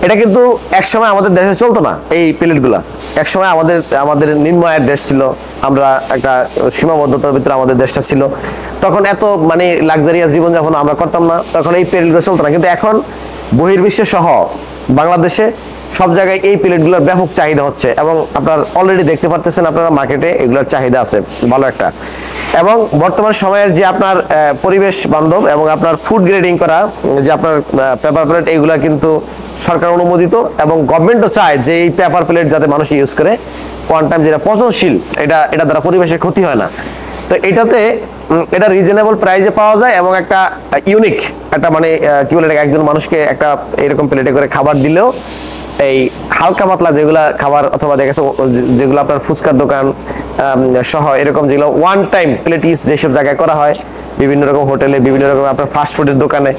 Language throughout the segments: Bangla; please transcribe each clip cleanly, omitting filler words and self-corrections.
এটা কিন্তু একসময় আমাদের দেশে চলতো না, এই প্লেটগুলা একসময় আমাদের নিম্ন আয়ের দেশ ছিল, আমরা একটা সীমাবদ্ধতার ভিতরে আমাদের দেশটা ছিল, তখন এত মানে লাক্সারিয়াস জীবনযাপন আমরা করতাম না, তখন এই প্লেটগুলো চলতো না। কিন্তু এখন বহির্বিশ্বে সহ বাংলাদেশে সব জায়গায় এই প্লেটগুলোর ব্যাপক চাহিদা হচ্ছে, এবং আপনার অলরেডি দেখতে পারতেছেন আপনারা মার্কেটে এগুলোর চাহিদা আছে ভালো একটা। এবং বর্তমান সময়ের যে আপনার পরিবেশ বান্ধব এবং আপনার ফুড গ্রেডিং করা যে আপনার পেপার প্লেট, এইগুলা কিন্তু সরকার অনুমোদিত, এবং গভর্নমেন্টও চায় যে এই পেপার প্লেট যাতে মানুষ ইউজ করে কোয়ান্টাম, যেটা পচনশীল, এটা দ্বারা পরিবেশের ক্ষতি হয় না। তো এটাতে এটা রিজনেবল প্রাইসে পাওয়া যায়, এবং একটা ইউনিক একটা মানে কি বলে, একজন মানুষকে একটা এরকম প্লেটে করে খাবার দিলেও এই হালকা পাতলা যেগুলা খাবার, অথবা দেখা গেছে যেগুলো আপনার ফুচকার দোকান সহ এরকম যেগুলো ওয়ান টাইম প্লেট ইউজ যেসব জায়গায় করা হয়, বিভিন্ন রকম হোটেলে, বিভিন্ন রকম আপনার ফাস্ট ফুডের দোকানে,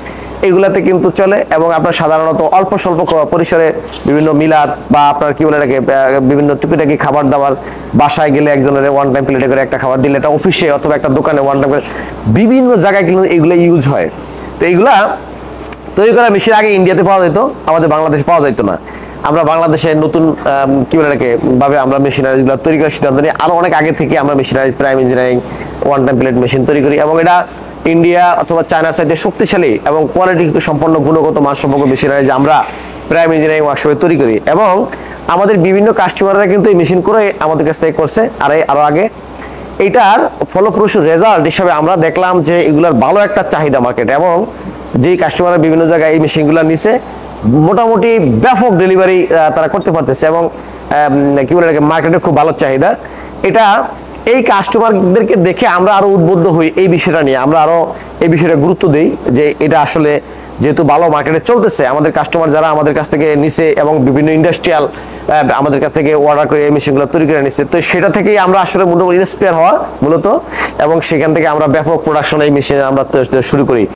এগুলাতে কিন্তু চলে। এবং আপনার সাধারণত অল্প স্বল্প পরিসরে বিভিন্ন মিলাদ বা আপনার কি বলে এটাকে বিভিন্ন টুকিটাকি খাবার দাবার, বাসায় গেলে একজনের ওয়ান টাইম প্লেটে করে একটা খাবার দিলে, এটা অফিসে অথবা একটা দোকানে ওয়ান টাইম, বিভিন্ন জায়গায় কিন্তু এগুলো ইউজ হয়। তো এইগুলা তৈরি করা মেশিন আগে ইন্ডিয়াতে পাওয়া যেত, আমাদের বাংলাদেশে পাওয়া যেত না। আমরা বাংলাদেশে নতুন কি বলে এটাকে ভাবে আমরা মেশিনারিজগুলো তৈরি করার সিদ্ধান্ত নিই। আরো অনেক আগে থেকে আমরা machineries prime engineering one time plate machine তৈরি করি, এবং এটা ইন্ডিয়া অথবা চায়নার সাইডে শক্তিশালী এবং কোয়ালিটি সম্পন্ন গুণগত মান সম্পর্ক মেশিনারিজ আমরা প্রাইম ইঞ্জিনিয়ারিং ওয়ার্কশপে তৈরি করি। এবং আমাদের বিভিন্ন কাস্টমাররা কিন্তু এই মেশিন করে আমাদের কাছ থেকে করছে আরো আগে। এইটার ফলপ্রসূ রেজাল্ট হিসাবে আমরা দেখলাম যে এগুলার ভালো একটা চাহিদা মার্কেটে, এবং যে কাস্টমাররা বিভিন্ন জায়গায় এই মেশিনগুলো নিছে মোটামুটি ব্যাপক ডেলিভারি তারা করতে পারতেছে, এবং কি বলে মার্কেটে খুব ভালো চাহিদা। এটা এই কাস্টমারদেরকে দেখে আমরা আরো উদ্বুদ্ধ হই এই বিষয়টা নিয়ে, আমরা আরো এই বিষয়টা গুরুত্ব দেই যে এটা আসলে যেহেতু ভালো মার্কেটে চলতেছে, আমাদের কাস্টমার যারা আমাদের কাছ থেকে নিছে এবং বিভিন্ন ইন্ডাস্ট্রিয়াল আমাদের কাছ থেকে অর্ডার করে এই মেশিনগুলো তৈরি করে নিচ্ছে, তো সেটা থেকেই আমরা আসলে মোটামুটি ইন্সপায়ার হওয়া মূলত, এবং সেখান থেকে আমরা ব্যাপক প্রোডাকশন এই মেশিনে আমরা শুরু করি।